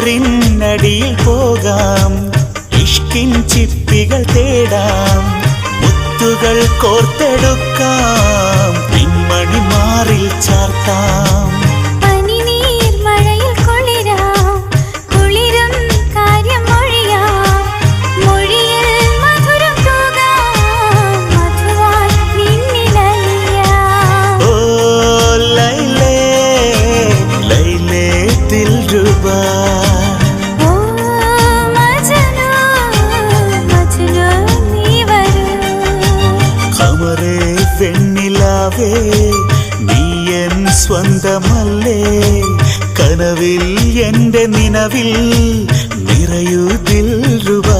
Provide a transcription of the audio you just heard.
വേരിനടിയിൽ പോകാം, ഇഷ്കിൻ ചിപ്പികൾ തേടാം, മുത്തുകൾ കോർത്തെടുക്കാം, പിന്മണി മാറിൽ ചാർത്താം. വെണ്ണിലാവേ നീ എൻ സ്വന്തമല്ലേ, കനവിൽ എൻ്റെ നിനവിൽ നിറയൂ ദിൽറുബാ.